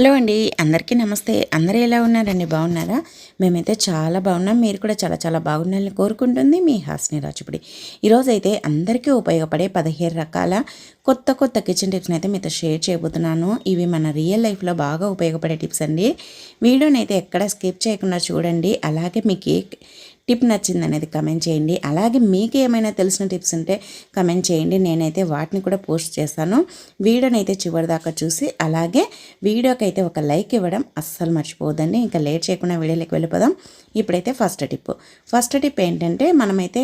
Hello అండి, అందరికీ నమస్తే. అందరూ ఎలా ఉన్నారండి? బాగున్నారా? మేమైతే చాలా బాగున్నాం. మీరు కూడా చాలా చాలా బాగున్నారని కోరుకుంటుంది మీ హాస్ని రాజుపుడి. ఈరోజైతే అందరికీ ఉపయోగపడే 17 రకాల కొత్త కొత్త కిచెన్ టిప్స్ని అయితే మీతో షేర్ చేయబోతున్నాను. ఇవి మన రియల్ లైఫ్లో బాగా ఉపయోగపడే టిప్స్ అండి. వీడియోని అయితే ఎక్కడ స్కిప్ చేయకుండా చూడండి. అలాగే మీకు టిప్ నచ్చింది అనేది కమెంట్ చేయండి. అలాగే మీకు ఏమైనా తెలిసిన టిప్స్ ఉంటే కమెంట్ చేయండి. నేనైతే వాటిని కూడా పోస్ట్ చేస్తాను. వీడియోని అయితే చివరిదాకా చూసి అలాగే వీడియోకి అయితే ఒక లైక్ ఇవ్వడం అస్సలు మర్చిపోవద్దండి. ఇంకా లేట్ చేయకుండా వీడియోలోకి వెళ్ళిపోదాం. ఇప్పుడైతే ఫస్ట్ టిప్ ఏంటంటే మనమైతే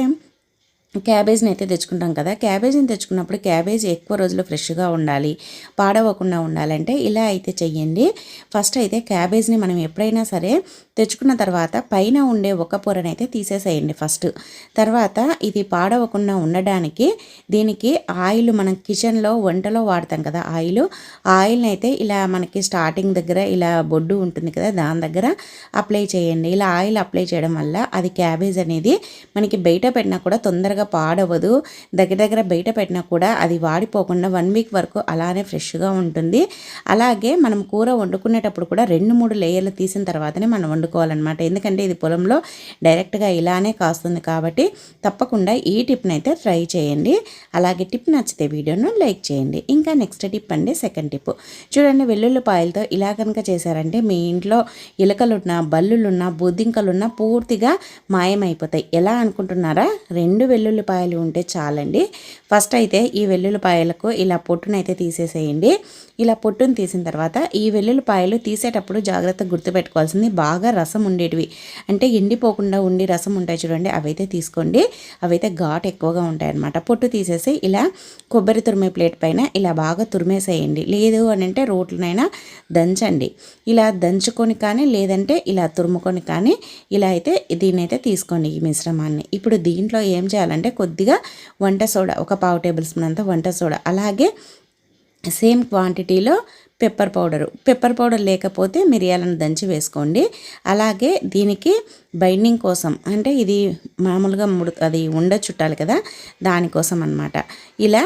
క్యాబేజ్ని అయితే తెచ్చుకుంటాం కదా. క్యాబేజీని తెచ్చుకున్నప్పుడు క్యాబేజీ ఎక్కువ రోజులు ఫ్రెష్గా ఉండాలి, పాడవకుండా ఉండాలంటే ఇలా అయితే చెయ్యండి. ఫస్ట్ అయితే క్యాబేజ్ని మనం ఎప్పుడైనా సరే తెచ్చుకున్న తర్వాత పైన ఉండే ఒక పొరనైతే తీసేసేయండి ఫస్ట్. తర్వాత ఇది పాడవకుండా ఉండడానికి దీనికి ఆయిల్ మనం కిచెన్లో వంటలో వాడతాం కదా, ఆయిల్ని అయితే ఇలా మనకి స్టార్టింగ్ దగ్గర ఇలా బొడ్డు ఉంటుంది కదా, దాని దగ్గర అప్లై చేయండి. ఇలా ఆయిల్ అప్లై చేయడం వల్ల అది క్యాబేజ్ అనేది మనకి బయట పెట్టినా కూడా తొందరగా పాడవదు. దగ్గర బయట పెట్టినా కూడా అది వాడిపోకుండా 1 వీక్ వరకు అలానే ఫ్రెష్గా ఉంటుంది. అలాగే మనం కూర వండుకునేటప్పుడు కూడా 2-3 లేయర్లు తీసిన తర్వాతనే మనం వండుకోవాలన్నమాట. ఎందుకంటే ఇది పొలంలో డైరెక్ట్గా ఇలానే కాస్తుంది కాబట్టి తప్పకుండా ఈ టిప్ని అయితే ట్రై చేయండి. అలాగే టిప్ నచ్చితే వీడియోను లైక్ చేయండి. ఇంకా నెక్స్ట్ టిప్ అండి, సెకండ్ టిప్ చూడండి. వెల్లుల్లిపాయలతో ఇలా కనుక చేశారంటే మీ ఇంట్లో ఎలుకలున్నా, బల్లులున్నా, బొద్దింకలున్నా పూర్తిగా మాయమైపోతాయి. ఎలా అనుకుంటున్నారా? 2 వెల్లుల్లిపాయలు ఉంటే చాలండి. ఫస్ట్ అయితే ఈ వెల్లుల్లిపాయలకు ఇలా పొట్టునైతే తీసేసేయండి. ఇలా పొట్టును తీసిన తర్వాత ఈ వెల్లుల్లిపాయలు తీసేటప్పుడు జాగ్రత్తగా గుర్తుపెట్టుకోవాల్సింది బాగా రసం ఉండేటివి, అంటే ఎండిపోకుండా ఉండి రసం ఉంటాయి చూడండి, అవైతే తీసుకోండి. అవైతే ఘాటు ఎక్కువగా ఉంటాయి అన్నమాట. పొట్టు తీసేసి ఇలా కొబ్బరి తురిమే ప్లేట్ పైన ఇలా బాగా తురిమేసేయండి. లేదు అని అంటే రోట్లనైనా దంచండి. ఇలా దంచుకొని కానీ లేదంటే ఇలా తురుముకొని కానీ ఇలా అయితే దీన్నైతే తీసుకోండి ఈ మిశ్రమాన్ని. ఇప్పుడు దీంట్లో ఏం చేయాలంటే కొద్దిగా వంట సోడా, ఒక 1/2 టేబుల్ స్పూన్ అంత వంట సోడా, అలాగే సేమ్ క్వాంటిటీలో పెప్పర్ పౌడర్ లేకపోతే మిరియాలను దంచి వేసుకోండి. అలాగే దీనికి బైండింగ్ కోసం అంటే ఇది మామూలుగా అది ఉండ చుట్టాలి కదా, దానికోసం అన్నమాట. ఇలా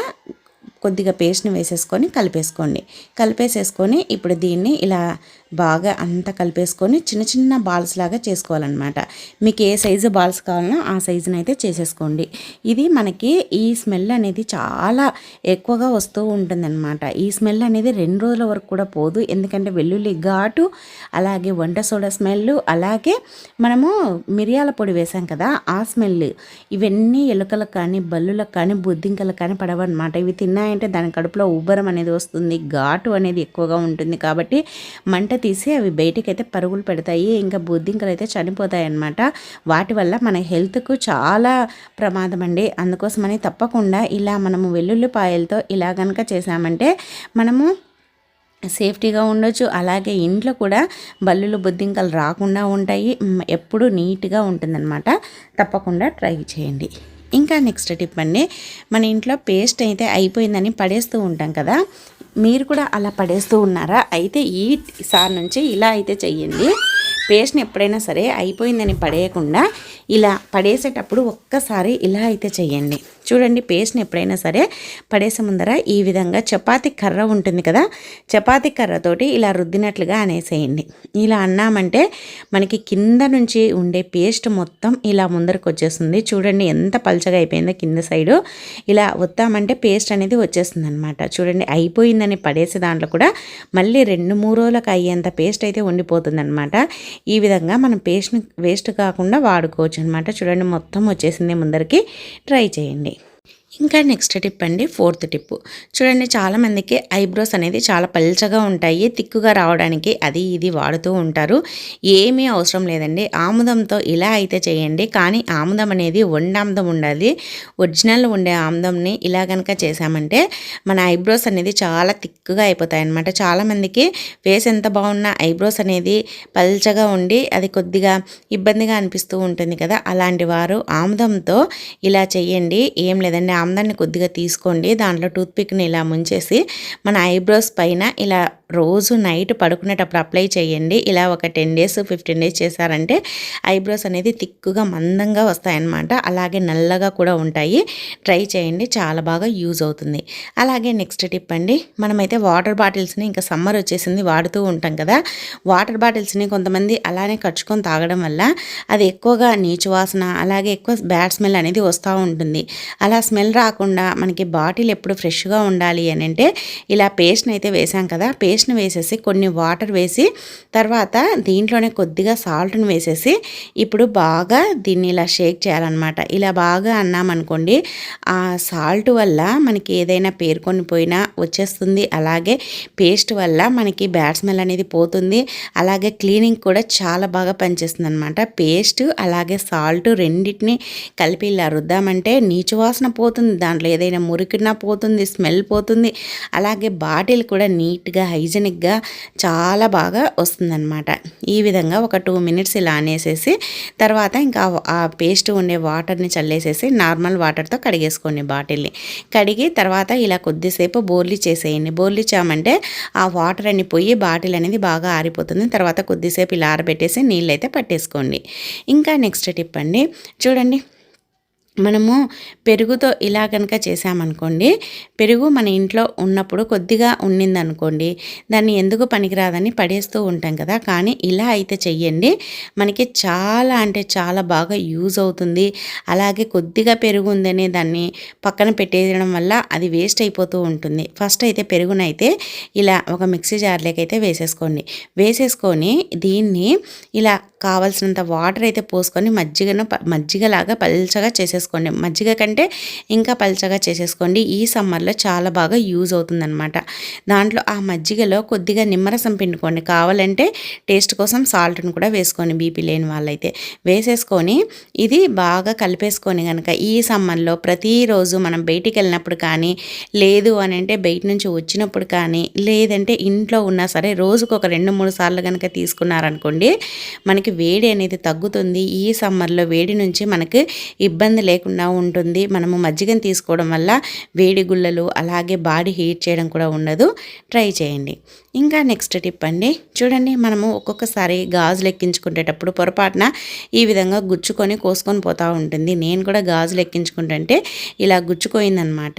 కొద్దిగా పేస్ట్ని వేసేసుకొని కలిపేసేసుకొని ఇప్పుడు దీన్ని ఇలా బాగా అంతా కలిపేసుకొని చిన్న చిన్న బాల్స్ లాగా చేసుకోవాలన్నమాట. మీకు ఏ సైజు బాల్స్ కావాలన్నా ఆ సైజుని అయితే చేసేసుకోండి. ఇది మనకి ఈ స్మెల్ అనేది చాలా ఎక్కువగా వస్తూ ఉంటుందన్నమాట. ఈ స్మెల్ అనేది 2 రోజుల వరకు కూడా పోదు. ఎందుకంటే వెల్లుల్లి ఘాటు, అలాగే వంట సోడా స్మెల్, అలాగే మనము మిరియాల పొడి వేసాం కదా ఆ స్మెల్, ఇవన్నీ ఎలుకలకు కానీ బల్లులకు కానీ బొద్దింకలకు కానీ పడవన్నమాట. ఇవి తిన్నాయంటే దాని కడుపులో ఉబ్బరం అనేది వస్తుంది, ఘాటు అనేది ఎక్కువగా ఉంటుంది. కాబట్టి మంట తీసి అవి బయటికైతే పరుగులు పెడతాయి. ఇంకా బొద్దింకలు అయితే చనిపోతాయి అన్నమాట. వాటి వల్ల మన హెల్త్కు చాలా ప్రమాదం అండి. అందుకోసమని తప్పకుండా ఇలా మనము వెల్లుల్లిపాయలతో ఇలా కనుక చేసామంటే మనము సేఫ్టీగా ఉండొచ్చు. అలాగే ఇంట్లో కూడా బల్లులు బొద్దింకలు రాకుండా ఉంటాయి. ఎప్పుడు నీట్గా ఉంటుందన్నమాట. తప్పకుండా ట్రై చేయండి. ఇంకా నెక్స్ట్ టిప్ అండి, మన ఇంట్లో పేస్ట్ అయితే అయిపోయిందని పడేస్తూ ఉంటాం కదా, మీరు కూడా అలా పడేస్తూ ఉన్నారా? అయితే ఈసారి నుంచి ఇలా అయితే చెయ్యండి. పేస్ట్ని ఎప్పుడైనా సరే అయిపోయిందని పడేయకుండా ఇలా పడేసేటప్పుడు ఒక్కసారి ఇలా అయితే చెయ్యండి. చూడండి, పేస్ట్ని ఎప్పుడైనా సరే పడేసే ముందర ఈ విధంగా చపాతీ కర్ర ఉంటుంది కదా, చపాతీ కర్రతోటి ఇలా రుద్దినట్లుగా అనేసేయండి. ఇలా అన్నామంటే మనకి కింద నుంచి ఉండే పేస్ట్ మొత్తం ఇలా ముందరకు వచ్చేస్తుంది. చూడండి ఎంత పల్చగా అయిపోయిందో కింద సైడు. ఇలా వత్తామంటే పేస్ట్ అనేది వచ్చేస్తుంది అనమాట. చూడండి, అయిపోయిందని పడేసే దాంట్లో కూడా మళ్ళీ 2-3 రోజులకు అయ్యేంత పేస్ట్ అయితే ఉండిపోతుంది అనమాట. ఈ విధంగా మనం పేస్ట్ని వేస్ట్ కాకుండా వాడుకోవచ్చు అనమాట. చూడండి, మొత్తం వచ్చేసింది ముందరికి. ట్రై చేయండి. ఇంకా నెక్స్ట్ టిప్ అండి, ఫోర్త్ టిప్ చూడండి. చాలామందికి ఐబ్రోస్ అనేది చాలా పల్చగా ఉంటాయి, తిక్కుగా రావడానికి అది ఇది వాడుతూ ఉంటారు. ఏమీ అవసరం లేదండి, ఆముదంతో ఇలా అయితే చేయండి. కానీ ఆముదం అనేది వండాముదం ఉండాలి. ఒరిజినల్ ఉండే ఆముదంని ఇలా కనుక చేసామంటే మన ఐబ్రోస్ అనేది చాలా తిక్కుగా అయిపోతాయి అన్నమాట. చాలామందికి ఫేస్ ఎంత బాగున్నా ఐబ్రోస్ అనేది పల్చగా ఉండి అది కొద్దిగా ఇబ్బందిగా అనిపిస్తూ ఉంటుంది కదా, అలాంటి వారు ఆముదంతో ఇలా చేయండి. ఏం లేదండి, ఆమ్దాన్ని కొద్దిగా తీసుకోండి. దాంట్లో టూత్పిక్ని ఇలా ముంచేసి మన ఐబ్రోస్ పైన ఇలా రోజు నైట్ పడుకునేటప్పుడు అప్లై చేయండి. ఇలా ఒక 10 డేస్ 15 డేస్ చేశారంటే ఐబ్రోస్ అనేది థిక్గా మందంగా వస్తాయన్నమాట. అలాగే నల్లగా కూడా ఉంటాయి. ట్రై చేయండి, చాలా బాగా యూజ్ అవుతుంది. అలాగే నెక్స్ట్ టిప్ అండి, మనమైతే వాటర్ బాటిల్స్ని ఇంకా సమ్మర్ వచ్చేసింది వాడుతూ ఉంటాం కదా. వాటర్ బాటిల్స్ని కొంతమంది అలానే కచ్చుకొని తాగడం వల్ల అది ఎక్కువగా నీచు వాసన అలాగే ఎక్కువ బ్యాడ్ స్మెల్ అనేది వస్తూ ఉంటుంది. అలా స్మెల్ రాకుండా మనకి బాటిల్ ఎప్పుడు ఫ్రెష్గా ఉండాలి అని అంటే ఇలా పేస్ట్ని అయితే వేసాం కదా, పేస్ట్ని వేసేసి కొన్ని వాటర్ వేసి తర్వాత దీంట్లోనే కొద్దిగా సాల్ట్ని వేసేసి ఇప్పుడు బాగా దీన్ని ఇలా షేక్ చేయాలన్నమాట. ఇలా బాగా అన్నామనుకోండి ఆ సాల్ట్ వల్ల మనకి ఏదైనా పేరుకొని పోయినా వచ్చేస్తుంది. అలాగే పేస్ట్ వల్ల మనకి బ్యాడ్ స్మెల్ అనేది పోతుంది. అలాగే క్లీనింగ్ కూడా చాలా బాగా పనిచేస్తుంది అనమాట. పేస్ట్ అలాగే సాల్ట్ రెండింటిని కలిపి ఇలా రుద్దామంటే నీచు వాసన పోతుంది, దాంట్లో ఏదైనా మురికినా పోతుంది, స్మెల్ పోతుంది. అలాగే బాటిల్ కూడా నీట్గా హైజెనిక్గా చాలా బాగా వస్తుందన్నమాట. ఈ విధంగా ఒక 2 మినిట్స్ ఇలా అనేసేసి తర్వాత ఇంకా ఆ పేస్ట్ ఉండే వాటర్ని చల్లేసేసి నార్మల్ వాటర్తో కడిగేసుకోండి. బాటిల్ని కడిగి తర్వాత ఇలా కొద్దిసేపు బోర్లీ చేసేయండి. బోర్లీ చామంటే ఆ వాటర్ అన్ని పోయి బాటిల్ అనేది బాగా ఆరిపోతుంది. తర్వాత కొద్దిసేపు ఇలా ఆరబెట్టేసి నీళ్ళు అయితే పట్టేసుకోండి. ఇంకా నెక్స్ట్ టిప్ అండి, చూడండి మనము పెరుగుతో ఇలా కనుక చేసామనుకోండి, పెరుగు మన ఇంట్లో ఉన్నప్పుడు కొద్దిగా ఉండిందనుకోండి దాన్ని ఎందుకు పనికిరాదని పడేస్తూ ఉంటాం కదా. కానీ ఇలా అయితే చెయ్యండి, మనకి చాలా అంటే చాలా బాగా యూజ్ అవుతుంది. అలాగే కొద్దిగా పెరుగు ఉందని దాన్ని పక్కన పెట్టేయడం వల్ల అది వేస్ట్ అయిపోతూ ఉంటుంది. ఫస్ట్ అయితే పెరుగునైతే ఇలా ఒక మిక్సీ జార్లోకి అయితే వేసేసుకొని దీన్ని ఇలా కావాల్సినంత వాటర్ అయితే పోసుకొని మజ్జిగలాగా పల్చగా చేసేసుకోండి. మజ్జిగ కంటే ఇంకా పల్చగా చేసేసుకోండి. ఈ సమ్మర్లో చాలా బాగా యూజ్ అవుతుందన్నమాట. దాంట్లో ఆ మజ్జిగలో కొద్దిగా నిమ్మరసం పిండుకోండి. కావాలంటే టేస్ట్ కోసం సాల్ట్ని కూడా వేసుకొని బీపీ లేని వాళ్ళైతే వేసేసుకొని ఇది బాగా కలిపేసుకొని కనుక ఈ సమ్మర్లో ప్రతిరోజు మనం బయటికి వెళ్ళినప్పుడు కానీ లేదు అని అంటే బయట నుంచి వచ్చినప్పుడు కానీ లేదంటే ఇంట్లో ఉన్నా సరే రోజుకు ఒక 2-3 సార్లు కనుక తీసుకున్నారనుకోండి మనకి వేడి అనేది తగ్గుతుంది. ఈ సమ్మర్లో వేడి నుంచి మనకి ఇబ్బంది లేకుండా ఉంటుంది. మనము మజ్జిగను తీసుకోవడం వల్ల వేడి గుల్లలు అలాగే బాడీ హీట్ చేయడం కూడా ఉండదు. ట్రై చేయండి. ఇంకా నెక్స్ట్ టిప్ అండి, చూడండి మనము ఒక్కొక్కసారి గాజులు ఎక్కించుకునేటప్పుడు పొరపాటున ఈ విధంగా గుచ్చుకొని కోసుకొని పోతూ ఉంటుంది. నేను కూడా గాజులు ఎక్కించుకుంటుంటే ఇలా గుచ్చుకోయిందనమాట.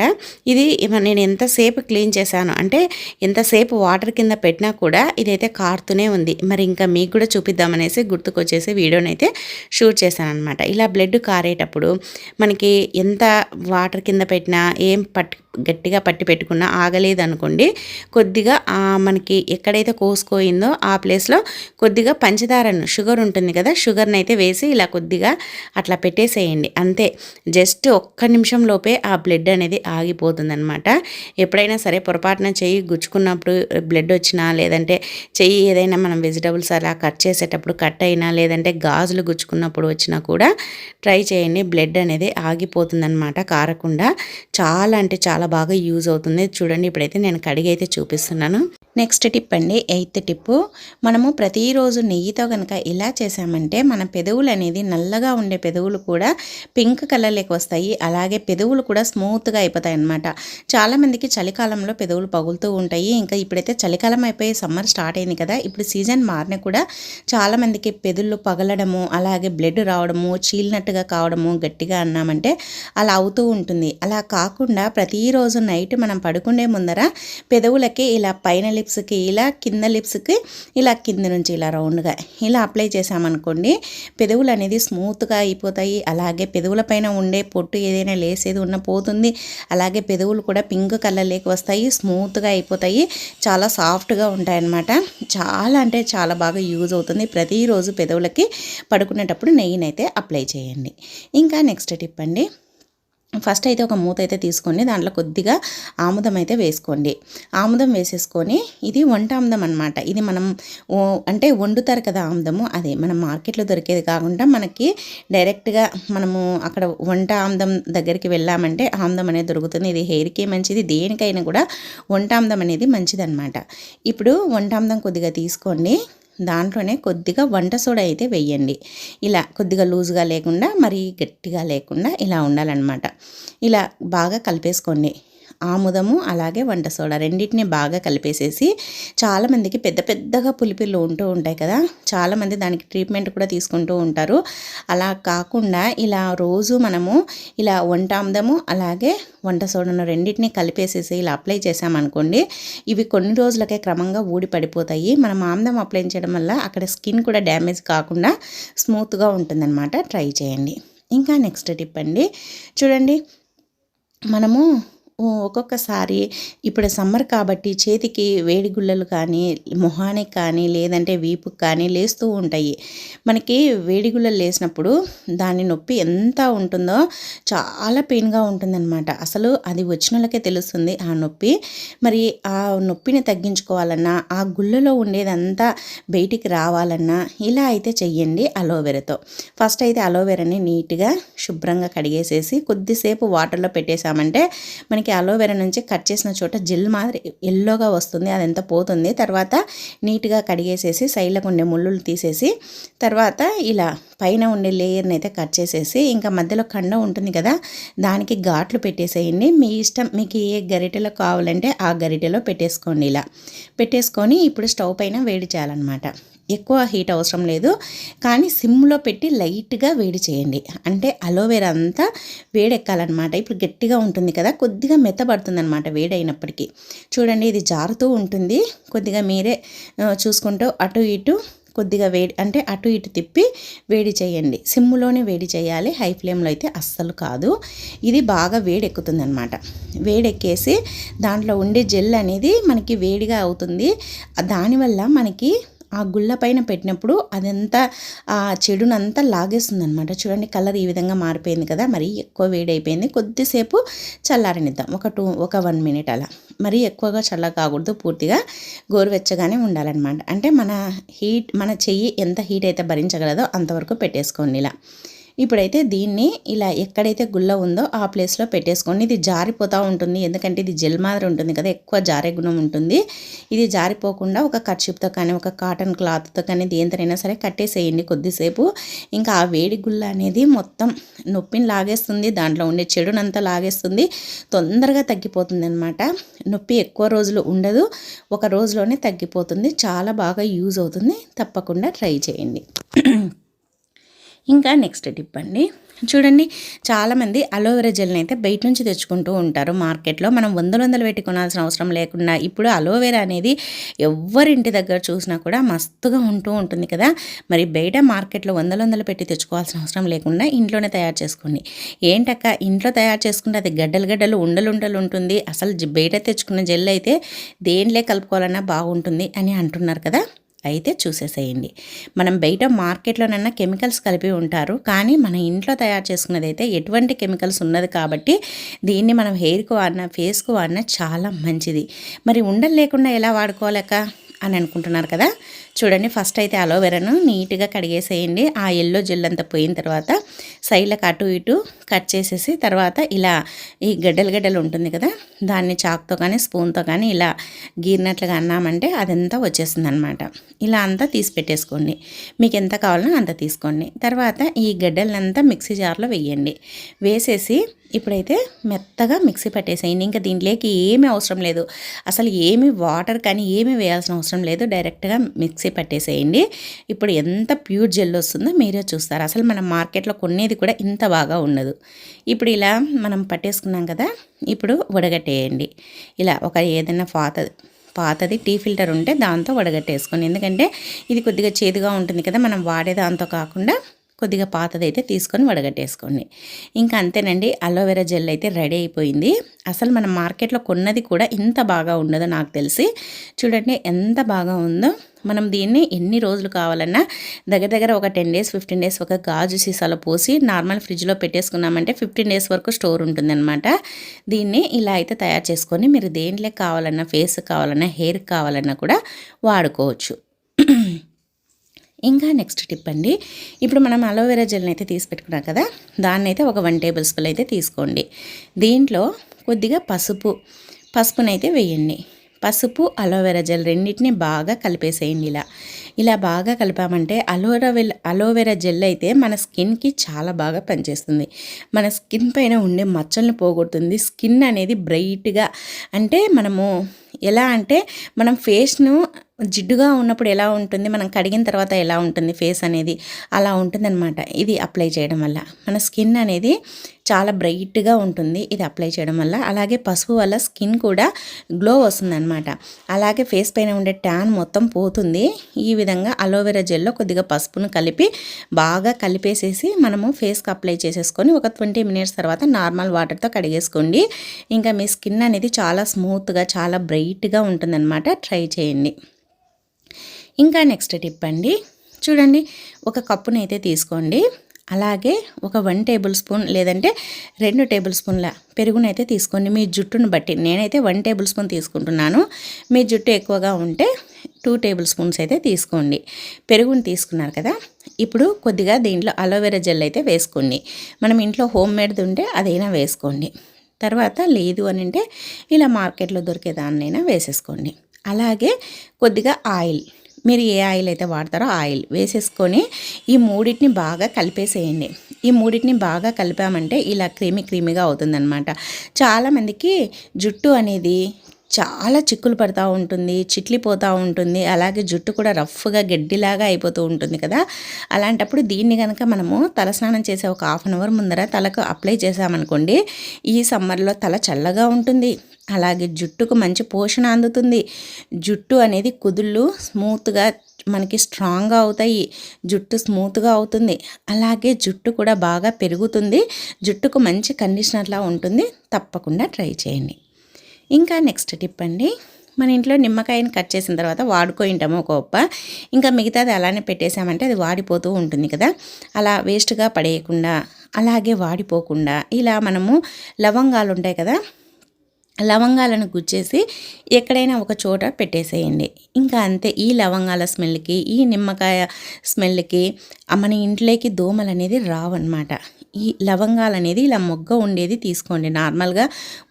ఇది నేను ఎంతసేపు క్లీన్ చేశాను అంటే ఎంతసేపు వాటర్ కింద పెట్టినా కూడా ఇదైతే కారుతూనే ఉంది. మరి ఇంకా మీకు కూడా చూపిద్దామనేసి గుర్తుకొచ్చేసి వీడియోనైతే షూట్ చేశాను అనమాట. ఇలా బ్లడ్ కారేటప్పుడు మనకి ఎంత వాటర్ కింద పెట్టినా ఏం గట్టిగా పట్టి పెట్టుకున్నా ఆగలేదు అనుకోండి, కొద్దిగా మనకి ఎక్కడైతే కోసుకోయిందో ఆ ప్లేస్లో కొద్దిగా పంచదారను షుగర్ ఉంటుంది కదా, షుగర్ని అయితే వేసి ఇలా కొద్దిగా అట్లా పెట్టేసేయండి. అంతే, జస్ట్ ఒక్క నిమిషం లోపే ఆ బ్లడ్ అనేది ఆగిపోతుంది అనమాట. ఎప్పుడైనా సరే పొరపాటున చెయ్యి గుచ్చుకున్నప్పుడు బ్లడ్ వచ్చినా లేదంటే చెయ్యి ఏదైనా మనం వెజిటబుల్స్ అలా కట్ చేసేటప్పుడు కట్ అయినా లేదంటే గాజులు గుచ్చుకున్నప్పుడు వచ్చినా కూడా ట్రై చేయండి. బ్లడ్ అనేది ఆగిపోతుంది అనమాట కారకుండా. చాలా అంటే చాలా బాగా యూజ్ అవుతుంది. చూడండి ఇప్పుడైతే నేను కడిగి అయితే చూపిస్తున్నాను. నెక్స్ట్ టిప్ అండి, 8th టిప్పు, మనము ప్రతిరోజు నెయ్యితో కనుక ఇలా చేసామంటే మన పెదవులు అనేది నల్లగా ఉండే పెదవులు కూడా పింక్ కలర్లోకి వస్తాయి. అలాగే పెదవులు కూడా స్మూత్గా అయిపోతాయి అన్నమాట. చాలామందికి చలికాలంలో పెదవులు పగులుతూ ఉంటాయి. ఇంకా ఇప్పుడైతే చలికాలం అయిపోయి సమ్మర్ స్టార్ట్ అయింది కదా, ఇప్పుడు సీజన్ మారిన కూడా చాలామందికి పెదవులు పగలడము అలాగే బ్లడ్ రావడము చీలినట్టుగా కావడము గట్టిగా అన్నామంటే అలా అవుతూ ఉంటుంది. అలా కాకుండా ప్రతిరోజు నైట్ మనం పడుకునే ముందర పెదవులకి ఇలా పైన లిప్స్కి ఇలా కింద లిప్స్కి ఇలా కింద నుంచి ఇలా రౌండ్గా ఇలా అప్లై చేసామనుకోండి పెదవులు అనేది స్మూత్గా అయిపోతాయి. అలాగే పెదవుల పైన ఉండే పొట్టు ఏదైనా లేసేది ఉన్న పోతుంది. అలాగే పెదవులు కూడా పింక్ కలర్లోకి వస్తాయి, స్మూత్గా అయిపోతాయి, చాలా సాఫ్ట్గా ఉంటాయన్నమాట. చాలా అంటే చాలా బాగా యూజ్ అవుతుంది. ప్రతిరోజు పెదవులకి పడుకునేటప్పుడు నెయ్యినైతే అప్లై చేయండి. ఇంకా నెక్స్ట్ టిప్ అండి, ఫస్ట్ అయితే ఒక మూత అయితే తీసుకొని దాంట్లో కొద్దిగా ఆముదం అయితే వేసుకోండి. ఆముదం వేసేసుకొని ఇది వంట ఆముదం అనమాట. ఇది మనం అంటే వండుతారు కదా ఆముదము, అదే మనం మార్కెట్లో దొరికేది కాకుండా మనకి డైరెక్ట్గా మనము అక్కడ వంట ఆముదం దగ్గరికి వెళ్ళామంటే ఆముదం అనేది దొరుకుతుంది. ఇది హెయిర్కి మంచిది, దేనికైనా కూడా వంట ఆముదం అనేది మంచిది అనమాట. ఇప్పుడు వంట ఆముదం కొద్దిగా తీసుకోండి. దాంట్లోనే కొద్దిగా వంట సోడా అయితే వేయండి. ఇలా కొద్దిగా లూజ్గా లేకుండా మరీ గట్టిగా లేకుండా ఇలా ఉండాలన్నమాట. ఇలా బాగా కలిపేసుకోండి. ఆముదము అలాగే వంట సోడా రెండింటిని బాగా కలిపేసేసి, చాలామందికి పెద్ద పెద్దగా పులిపిర్లు ఉంటూ ఉంటాయి కదా, చాలామంది దానికి ట్రీట్మెంట్ కూడా తీసుకుంటూ ఉంటారు. అలా కాకుండా ఇలా రోజు మనము ఇలా వంట ఆముదము అలాగే వంట సోడాను రెండింటిని కలిపేసేసి ఇలా అప్లై చేసామనుకోండి, ఇవి కొన్ని రోజులకే క్రమంగా ఊడి పడిపోతాయి. మనం ఆముదం అప్లై చేయడం వల్ల అక్కడ స్కిన్ కూడా డ్యామేజ్ కాకుండా స్మూత్గా ఉంటుందన్నమాట. ట్రై చేయండి. ఇంకా నెక్స్ట్ టిప్ అండి, చూడండి మనము ఒక్కొక్కసారి ఇప్పుడు సమ్మర్ కాబట్టి చేతికి వేడి గుల్లలు కానీ, మొహానికి కానీ, లేదంటే వీపుకి కానీ లేస్తూ ఉంటాయి. మనకి వేడి గుల్లలు లేసినప్పుడు దాని నొప్పి ఎంత ఉంటుందో చాలా పెయిన్గా ఉంటుందన్నమాట. అసలు అది వచ్చిన వాళ్ళకే తెలుస్తుంది ఆ నొప్పి. మరి ఆ నొప్పిని తగ్గించుకోవాలన్నా, ఆ గుల్లలో ఉండేదంతా బయటికి రావాలన్నా ఇలా అయితే చెయ్యండి అలోవెరాతో. ఫస్ట్ అయితే అలోవెరాని నీట్గా శుభ్రంగా కడిగేసేసి కొద్దిసేపు వాటర్లో పెట్టేసామంటే మనకి అలోవెరా నుంచి కట్ చేసిన చోట జెల్ మాదిరి ఎల్లోగా వస్తుంది, అదంతా పోతుంది. తర్వాత నీట్గా కడిగేసేసి సైడ్లకు ఉండే ముళ్ళులు తీసేసి, తర్వాత ఇలా పైన ఉండే లేయర్ని అయితే కట్ చేసేసి, ఇంకా మధ్యలో కండ ఉంటుంది కదా, దానికి ఘాట్లు పెట్టేసేయండి. మీ ఇష్టం, మీకు ఏ గరిటెలో కావాలంటే ఆ గరిటెలో పెట్టేసుకోండి. ఇలా పెట్టేసుకొని ఇప్పుడు స్టవ్ పైన వేడి చేయాలన్నమాట. ఎక్కువ హీట్ అవసరం లేదు, కానీ సిమ్లో పెట్టి లైట్గా వేడి చేయండి. అంటే అలోవెరా అంతా వేడెక్కాలన్నమాట. ఇప్పుడు గట్టిగా ఉంటుంది కదా, కొద్దిగా మెత్తబడుతుంది అనమాట వేడైనప్పటికీ. చూడండి ఇది జారుతూ ఉంటుంది, కొద్దిగా మీరే చూసుకుంటూ అటు ఇటు కొద్దిగా వేడి అంటే అటు ఇటు తిప్పి వేడి చేయండి. సిమ్లోనే వేడి చేయాలి, హై ఫ్లేమ్లో అయితే అస్సలు కాదు. ఇది బాగా వేడెక్కుతుంది అనమాట. వేడెక్కేసి దాంట్లో ఉండే జెల్ అనేది మనకి వేడిగా అవుతుంది. దానివల్ల మనకి ఆ గుళ్ళ పైన పెట్టినప్పుడు అదంతా ఆ చెడునంతా లాగేస్తుంది అనమాట. చూడండి కలర్ ఈ విధంగా మారిపోయింది కదా, మరీ ఎక్కువ వేడైపోయింది. కొద్దిసేపు చల్లారనిద్దాం, ఒక 1 మినిట్ అలా. మరీ ఎక్కువగా చల్ల కాకూడదు, పూర్తిగా గోరువెచ్చగానే ఉండాలన్నమాట. అంటే మన చెయ్యి ఎంత హీట్ అయితే భరించగలదో అంతవరకు పెట్టేసుకోండి ఇలా. ఇప్పుడైతే దీన్ని ఇలా ఎక్కడైతే గుల్ల ఉందో ఆ ప్లేస్లో పెట్టేసుకోండి. ఇది జారిపోతూ ఉంటుంది, ఎందుకంటే ఇది జెల్ మాదిరి ఉంటుంది కదా, ఎక్కువ జారే గుణం ఉంటుంది. ఇది జారిపోకుండా ఒక కర్చీప్తో కానీ, ఒక కాటన్ క్లాత్తో కానీ, దేనితోనైనా సరే కట్టేసేయండి కొద్దిసేపు. ఇంకా ఆ వేడి గుల్ల అనేది మొత్తం నొప్పిని లాగేస్తుంది, దాంట్లో ఉండే చెడునంతా లాగేస్తుంది, తొందరగా తగ్గిపోతుంది అనమాట. నొప్పి ఎక్కువ రోజులు ఉండదు, ఒక రోజులోనే తగ్గిపోతుంది. చాలా బాగా యూజ్ అవుతుంది, తప్పకుండా ట్రై చేయండి. ఇంకా నెక్స్ట్ టిప్ అండి, చూడండి చాలామంది అలోవెరా జెల్ని అయితే బయట నుంచి తెచ్చుకుంటూ ఉంటారు మార్కెట్లో. మనం వందలు పెట్టి కొనాల్సిన అవసరం లేకుండా ఇప్పుడు అలోవెరా అనేది ఎవరింటి దగ్గర చూసినా కూడా మస్తుగా ఉంటూ ఉంటుంది కదా. మరి బయట మార్కెట్లో వందలు పెట్టి తెచ్చుకోవాల్సిన అవసరం లేకుండా ఇంట్లోనే తయారు చేసుకోండి. ఏంటక్క ఇంట్లో తయారు చేసుకుంటే అది గడ్డలు ఉండలు ఉంటుంది, అసలు బయట తెచ్చుకున్న జెల్ అయితే దేనిలే కలుపుకోవాలన్నా బాగుంటుంది అని అంటున్నారు కదా. అయితే చూసేసేయండి. మనం బయట మార్కెట్లోనన్నా కెమికల్స్ కలిపి ఉంటారు, కానీ మన ఇంట్లో తయారు చేసుకున్నది అయితే ఎటువంటి కెమికల్స్ ఉన్నది కాబట్టి దీన్ని మనం హెయిర్కి వాడినా, ఫేస్కి వాడినా చాలా మంచిది. మరి ఉండలు లేకుండా ఎలా వాడుకోలేక అని అనుకుంటున్నారు కదా. చూడండి ఫస్ట్ అయితే అలోవెరాను నీట్గా కడిగేసేయండి. ఆ ఎల్లో జెల్ అంతా పోయిన తర్వాత సైడ్లకు అటు ఇటు కట్ చేసేసి, తర్వాత ఇలా ఈ గడ్డలు ఉంటుంది కదా, దాన్ని చాక్తో కానీ స్పూన్తో కానీ ఇలా గీరినట్లుగా అన్నామంటే అదంతా వచ్చేస్తుంది అనమాట. ఇలా అంతా తీసి పెట్టేసుకోండి, మీకు ఎంత కావాలన్నా అంత తీసుకోండి. తర్వాత ఈ గడ్డలంతా మిక్సీ జార్లో వేయండి. వేసేసి ఇప్పుడైతే మెత్తగా మిక్సీ పట్టేసేయండి. ఇంకా దీంట్లోకి ఏమీ అవసరం లేదు, అసలు ఏమి వాటర్ కానీ ఏమీ వేయాల్సిన అవసరం లేదు, డైరెక్ట్గా మిక్సీ పట్టేసేయండి. ఇప్పుడు ఎంత ప్యూర్ జెల్ వస్తుందో మీరే చూస్తారు. అసలు మనం మార్కెట్లో కొనేది కూడా ఇంత బాగా ఉండదు. ఇప్పుడు ఇలా మనం పట్టేసుకున్నాం కదా, ఇప్పుడు వడగట్టేయండి. ఇలా ఒక ఏదైనా పాతది టీ ఫిల్టర్ ఉంటే దాంతో వడగట్టేసుకోండి. ఎందుకంటే ఇది కొద్దిగా చేదుగా ఉంటుంది కదా, మనం వాడే దాంతో కాకుండా కొద్దిగా పాతదైతే తీసుకొని వడగట్టేసుకోండి. ఇంకా అంతేనండి, అలోవెరా జెల్ అయితే రెడీ అయిపోయింది. అసలు మనం మార్కెట్లో కొన్నది కూడా ఇంత బాగా ఉండదు నాకు తెలిసి. చూడండి ఎంత బాగా ఉందో. మనం దీన్ని ఎన్ని రోజులు కావాలన్నా దగ్గర ఒక 10 days 15 days ఒక గాజు సీసాలో పోసి నార్మల్ ఫ్రిడ్జ్లో పెట్టేసుకున్నామంటే 15 days వరకు స్టోర్ ఉంటుందన్నమాట. దీన్ని ఇలా అయితే తయారు చేసుకొని మీరు దేంట్లో కావాలన్నా, ఫేస్ కావాలన్నా, హెయిర్ కావాలన్నా కూడా వాడుకోవచ్చు. ఇంకా నెక్స్ట్ టిప్ అండి, ఇప్పుడు మనం అలోవెరా జెల్ని అయితే తీసి పెట్టుకున్నాం కదా, దాన్ని అయితే ఒక 1 tablespoon అయితే తీసుకోండి. దీంట్లో కొద్దిగా పసుపునైతే వేయండి. పసుపు అలోవెరా జెల్ రెండింటిని బాగా కలిపేసేయండి. ఇలా బాగా కలిపామంటే అలోవెరా జెల్ అయితే మన స్కిన్కి చాలా బాగా పనిచేస్తుంది. మన స్కిన్ పైన ఉండే మచ్చలను పోగొడుతుంది. స్కిన్ అనేది బ్రైట్గా, అంటే మనము ఎలా అంటే మనం ఫేస్ను జిడ్డుగా ఉన్నప్పుడు ఎలా ఉంటుంది, మనం కడిగిన తర్వాత ఎలా ఉంటుంది ఫేస్ అనేది, అలా ఉంటుందన్నమాట. ఇది అప్లై చేయడం వల్ల మన స్కిన్ అనేది చాలా బ్రైట్గా ఉంటుంది ఇది అప్లై చేయడం వల్ల. అలాగే పసుపు వల్ల స్కిన్ కూడా గ్లో వస్తుందన్నమాట. అలాగే ఫేస్ పైన ఉండే ట్యాన్ మొత్తం పోతుంది. ఈ విధంగా అలోవెరా జెల్లో కొద్దిగా పసుపును కలిపి బాగా కలిపేసేసి మనము ఫేస్కి అప్లై చేసేసుకొని ఒక 20 మినిట్స్ తర్వాత నార్మల్ వాటర్తో కడిగేసుకోండి. ఇంకా మీ స్కిన్ అనేది చాలా స్మూత్గా, చాలా బ్రైట్గా ఉంటుందన్నమాట. ట్రై చేయండి. ఇంకా నెక్స్ట్ టిప్ అండి, చూడండి, ఒక కప్పునైతే తీసుకోండి. అలాగే ఒక 1 టేబుల్ స్పూన్ లేదంటే 2 టేబుల్ స్పూన్ల పెరుగునైతే తీసుకోండి. మీ జుట్టును బట్టి, నేనైతే 1 టేబుల్ స్పూన్ తీసుకుంటున్నాను. మీ జుట్టు ఎక్కువగా ఉంటే 2 టేబుల్ స్పూన్స్ అయితే తీసుకోండి. పెరుగుని తీసుకున్నారు కదా, ఇప్పుడు కొద్దిగా దీంట్లో అలోవెరా జెల్ అయితే వేసుకోండి. మనం ఇంట్లో హోమ్ మేడ్ది ఉంటే అదైనా వేసుకోండి. తర్వాత లేదు అని అంటే ఇలా మార్కెట్లో దొరికేదాన్నైనా వేసేసుకోండి. అలాగే కొద్దిగా ఆయిల్, మీరు ఏ ఆయిల్ అయితే వాడతారో ఆయిల్ వేసేసుకొని ఈ మూడింటిని బాగా కలిపేసేయండి. ఈ మూడింటిని బాగా కలిపామంటే ఇలా క్రీమీగా అవుతుందన్నమాట. చాలామందికి జుట్టు అనేది చాలా చిక్కులు పడుతూ ఉంటుంది, చిట్లిపోతూ ఉంటుంది. అలాగే జుట్టు కూడా రఫ్గా గడ్డిలాగా అయిపోతూ ఉంటుంది కదా. అలాంటప్పుడు దీన్ని కనుక మనము తలస్నానం చేసే ఒక 1/2 అవర్ ముందర తలకు అప్లై చేసామనుకోండి, ఈ సమ్మర్లో తల చల్లగా ఉంటుంది. అలాగే జుట్టుకు మంచి పోషణ అందుతుంది. జుట్టు అనేది కుదుళ్ళు స్మూత్గా మనకి స్ట్రాంగ్గా అవుతాయి. జుట్టు స్మూత్గా అవుతుంది. అలాగే జుట్టు కూడా బాగా పెరుగుతుంది. జుట్టుకు మంచి కండిషనర్లా ఉంటుంది. తప్పకుండా ట్రై చేయండి. ఇంకా నెక్స్ట్ టిప్ అండి, మన ఇంట్లో నిమ్మకాయని కట్ చేసిన తర్వాత వాడుకుంటాము ఒక ఉప్ప, ఇంకా మిగతాది అలానే పెట్టేసామంటే అది వాడిపోతూ ఉంటుంది కదా. అలా వేస్ట్గా పడేయకుండా, అలాగే వాడిపోకుండా ఇలా మనము లవంగాలు ఉంటాయి కదా, లవంగాలను గుచ్చేసి ఎక్కడైనా ఒక చోట పెట్టేసేయండి. ఇంకా అంతే. ఈ లవంగాల స్మెల్కి, ఈ నిమ్మకాయ స్మెల్కి మన ఇంట్లోకి దోమలు అనేది రావన్నమాట. ఈ లవంగాలు అనేది ఇలా మొగ్గ ఉండేది తీసుకోండి. నార్మల్గా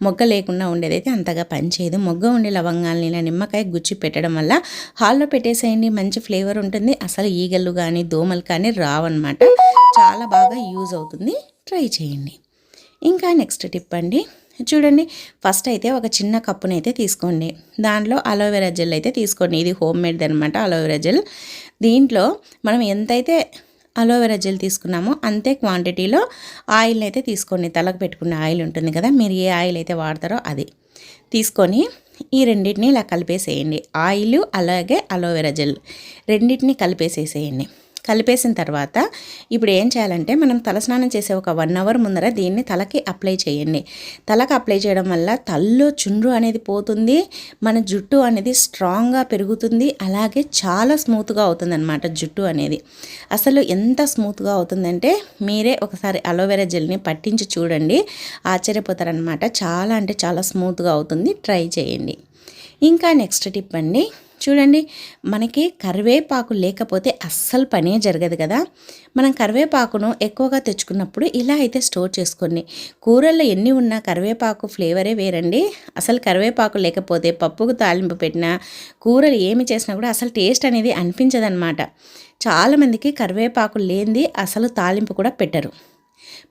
మొగ్గ లేకుండా ఉండేది అయితే అంతగా పనిచేయదు. మొగ్గ ఉండే లవంగాలని ఇలా నిమ్మకాయ గుచ్చి పెట్టడం వల్ల హాల్లో పెట్టేసేయండి. మంచి ఫ్లేవర్ ఉంటుంది. అసలు ఈగలు కానీ దోమలు కానీ రావన్నమాట. చాలా బాగా యూజ్ అవుతుంది. ట్రై చేయండి. ఇంకా నెక్స్ట్ టిప్ అండి, చూడండి, ఫస్ట్ అయితే ఒక చిన్న కప్పునైతే తీసుకోండి. దాంట్లో అలోవెరా జెల్ అయితే తీసుకోండి. ఇది హోమ్ మేడ్ది అనమాట అలోవెరా జెల్. దీంట్లో మనం ఎంతైతే అలోవెరా జెల్ తీసుకున్నామో అంతే క్వాంటిటీలో ఆయిల్ని అయితే తీసుకోండి. తలకు పెట్టుకునే ఆయిల్ ఉంటుంది కదా, మీరు ఏ ఆయిల్ అయితే వాడతారో అది తీసుకొని ఈ రెండింటిని ఇలా కలిపేసేయండి. ఆయిల్ అలాగే అలోవెరా జెల్ రెండింటిని కలిపేసేసేయండి. కలిపేసిన తర్వాత ఇప్పుడు ఏం చేయాలంటే, మనం తలస్నానం చేసే ఒక 1 అవర్ ముందర దీన్ని తలకి అప్లై చేయండి. తలకు అప్లై చేయడం వల్ల తలలో చుండ్రు అనేది పోతుంది. మన జుట్టు అనేది స్ట్రాంగ్గా పెరుగుతుంది. అలాగే చాలా స్మూత్గా అవుతుందన్నమాట జుట్టు అనేది. అసలు ఎంత స్మూత్గా అవుతుందంటే మీరే ఒకసారి అలోవెరా జెల్ని పట్టించి చూడండి, ఆశ్చర్యపోతారనమాట. చాలా అంటే చాలా స్మూత్గా అవుతుంది. ట్రై చేయండి. ఇంకా నెక్స్ట్ టిప్ అండి, చూడండి, మనకి కరివేపాకు లేకపోతే అస్సలు పనే జరగదు కదా. మనం కరివేపాకును ఎక్కువగా తెచ్చుకున్నప్పుడు ఇలా అయితే స్టోర్ చేసుకోండి. కూరల్లో ఎన్ని ఉన్నా కరివేపాకు ఫ్లేవరే వేరండి. అసలు కరివేపాకు లేకపోతే పప్పుకు తాలింపు పెట్టినా, కూరలు ఏమి చేసినా కూడా అసలు టేస్ట్ అనేది అనిపించదన్నమాట. చాలామందికి కరివేపాకు లేనిది అసలు తాలింపు కూడా పెట్టరు.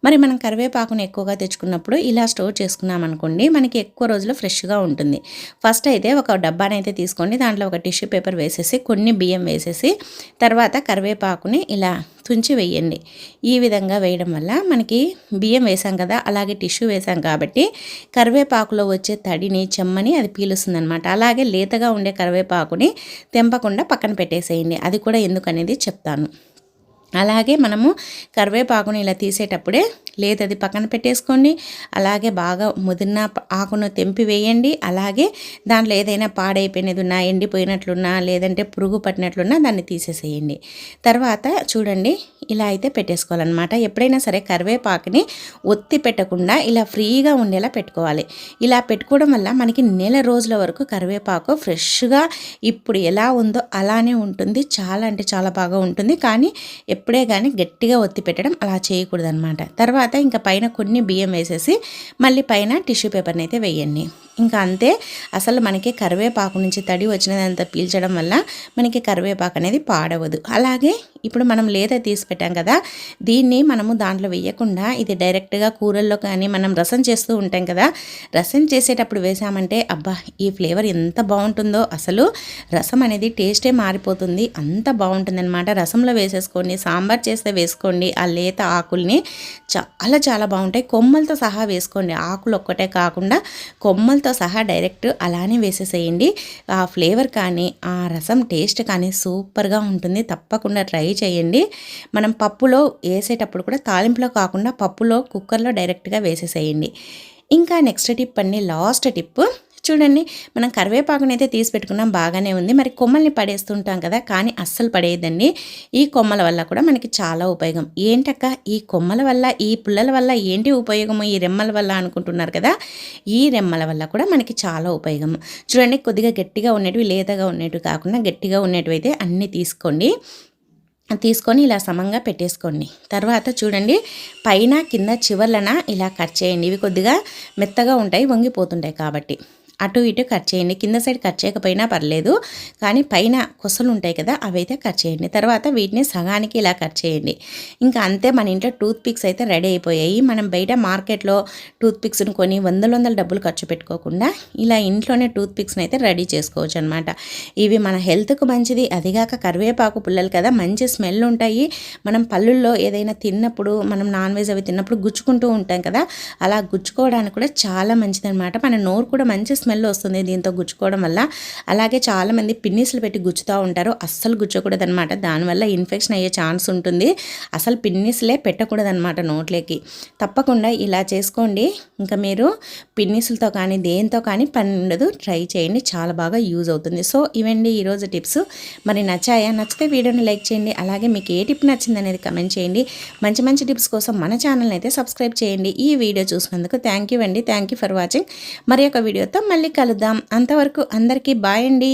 మరి మనం కరివేపాకును ఎక్కువగా తెచ్చుకున్నప్పుడు ఇలా స్టోర్ చేసుకున్నామనుకోండి, మనకి ఎక్కువ రోజులు ఫ్రెష్గా ఉంటుంది. ఫస్ట్ అయితే ఒక డబ్బానైతే తీసుకోండి. దాంట్లో ఒక టిష్యూ పేపర్ వేసేసి, కొన్ని బియ్యం వేసేసి, తర్వాత కరివేపాకుని ఇలా తుంచి వేయండి. ఈ విధంగా వేయడం వల్ల మనకి బియ్యం వేసాం కదా, అలాగే టిష్యూ వేసాం కాబట్టి కరివేపాకులో వచ్చే తడిని, చెమ్మని అది పీలుస్తుందనమాట. అలాగే లేతగా ఉండే కరివేపాకుని తెంపకుండా పక్కన పెట్టేసేయండి. అది కూడా ఎందుకనేది చెప్తాను. అలాగే మనము కరివేపాకుని ఇలా తీసేటప్పుడే లేదది పక్కన పెట్టేసుకోండి. అలాగే బాగా ముదిరిన ఆకును తెంపి వేయండి. అలాగే దాంట్లో ఏదైనా పాడైపోయినది ఉన్నా, ఎండిపోయినట్లున్నా, లేదంటే పురుగు పట్టినట్లున్నా దాన్ని తీసేసేయండి. తర్వాత చూడండి, ఇలా అయితే పెట్టేసుకోవాలన్నమాట. ఎప్పుడైనా సరే కరివేపాకుని ఒత్తి పెట్టకుండా ఇలా ఫ్రీగా ఉండేలా పెట్టుకోవాలి. ఇలా పెట్టుకోవడం వల్ల మనకి నెల రోజుల వరకు కరివేపాకు ఫ్రెష్గా ఇప్పుడు ఎలా ఉందో అలానే ఉంటుంది. చాలా అంటే చాలా బాగా ఉంటుంది. కానీ ఎప్పుడే కానీ గట్టిగా ఒత్తి పెట్టడం అలా చేయకూడదన్నమాట. తర్వాత ఇంకా పైన కొన్ని బియ్యం వేసేసి మళ్ళీ పైన టిష్యూ పేపర్ని అయితే వేయండి. ఇంకా అంతే. అసలు మనకి కరివేపాకు నుంచి తడి వచ్చినదంతా పీల్చడం వల్ల మనకి కరివేపాకు అనేది పాడవదు. అలాగే ఇప్పుడు మనం లేత తీసి పెట్టాం కదా, దీన్ని మనము దాంట్లో వేయకుండా ఇది డైరెక్ట్గా కూరల్లో కానీ మనం రసం చేస్తూ ఉంటాం కదా, రసం చేసేటప్పుడు వేసామంటే అబ్బా ఈ ఫ్లేవర్ ఎంత బాగుంటుందో, అసలు రసం అనేది టేస్టే మారిపోతుంది, అంత బాగుంటుంది అనమాట. రసంలో వేసేసుకోండి, సాంబార్ చేస్తే వేసుకోండి, ఆ లేత ఆకుల్ని చాలా చాలా బాగుంటాయి. కొమ్మలతో సహా వేసుకోండి, ఆకులు ఒక్కటే కాకుండా కొమ్మలతో సహా డైరెక్ట్ అలానే వేసేసేయండి. ఆ ఫ్లేవర్ కానీ ఆ రసం టేస్ట్ కానీ సూపర్గా ఉంటుంది. తప్పకుండా ట్రై చేయండి. మనం పప్పులో వేసేటప్పుడు కూడా తాలింపులో కాకుండా పప్పులో కుక్కర్లో డైరెక్ట్గా వేసేసేయండి. ఇంకా నెక్స్ట్ టిప్ అండి, లాస్ట్ టిప్ చూడండి. మనం కరివేపాకునైతే తీసి పెట్టుకున్నాం, బాగానే ఉంది. మరి కొమ్మల్ని పడేస్తుంటాం కదా, కానీ అస్సలు పడేయద్దండి. ఈ కొమ్మల వల్ల కూడా మనకి చాలా ఉపయోగం. ఏంటక్క ఈ కొమ్మల వల్ల ఈ పుల్లల వల్ల ఏంటి ఉపయోగము, ఈ రెమ్మల వల్ల అనుకుంటున్నారు కదా, ఈ రెమ్మల వల్ల కూడా మనకి చాలా ఉపయోగం. చూడండి, కొద్దిగా గట్టిగా ఉండేటివి, లేతగా ఉండేటివి కాకుండా గట్టిగా ఉండేటివి అయితే అన్నీ తీసుకొని ఇలా సమంగా పెట్టేసుకోండి. తర్వాత చూడండి, పైన కింద చివర్లన ఇలా కట్ చేయండి. ఇవి కొద్దిగా మెత్తగా ఉంటాయి, వంగిపోతుంటాయి కాబట్టి అటు ఇటు కట్ చేయండి. కింద సైడ్ కట్ చేయకపోయినా పర్లేదు, కానీ పైన కొసలు ఉంటాయి కదా, అవైతే కట్ చేయండి. తర్వాత వీటిని సగానికి ఇలా కట్ చేయండి. ఇంకా అంతే, మన ఇంట్లో టూత్ పిక్స్ అయితే రెడీ అయిపోయాయి. మనం బయట మార్కెట్లో టూత్ పిక్స్ని కొని వందల డబ్బులు ఖర్చు పెట్టుకోకుండా ఇలా ఇంట్లోనే టూత్ పిక్స్ని అయితే రెడీ చేసుకోవచ్చు అనమాట. ఇవి మన హెల్త్కు మంచిది. అదిగాక కరివేపాకు పుల్లలు కదా, మంచి స్మెల్ ఉంటాయి. మనం పళ్ళుల్లో ఏదైనా తిన్నప్పుడు, మనం నాన్ వెజ్ అవి తిన్నప్పుడు గుచ్చుకుంటూ ఉంటాం కదా, అలా గుచ్చుకోవడానికి కూడా చాలా మంచిదన్నమాట. మన నోరు కూడా మంచి స్మెల్ వస్తుంది దీంతో గుచ్చుకోవడం వల్ల. అలాగే చాలామంది పిన్నిస్లు పెట్టి గుచ్చుతూ ఉంటారు, అస్సలు గుచ్చకూడదు అనమాట. దానివల్ల ఇన్ఫెక్షన్ అయ్యే ఛాన్స్ ఉంటుంది. అసలు పిన్నిస్లే పెట్టకూడదు అనమాట నోట్లోకి. తప్పకుండా ఇలా చేసుకోండి. ఇంకా మీరు పిన్నిస్లతో కానీ దేంతో కానీ పని ఉండదు. ట్రై చేయండి, చాలా బాగా యూజ్ అవుతుంది. సో ఇవండి ఈరోజు టిప్స్. మరి నచ్చాయా? నచ్చితే వీడియోని లైక్ చేయండి. అలాగే మీకు ఏ టిప్ నచ్చింది అనేది కమెంట్ చేయండి. మంచి మంచి టిప్స్ కోసం మన ఛానల్ని అయితే సబ్స్క్రైబ్ చేయండి. ఈ వీడియో చూసినందుకు థ్యాంక్ యూ అండి. Thank you for watching. మరి ఒక వీడియోతో మళ్ళీ కలుద్దాం. అంతవరకు అందరికీ బాయ్ అండి.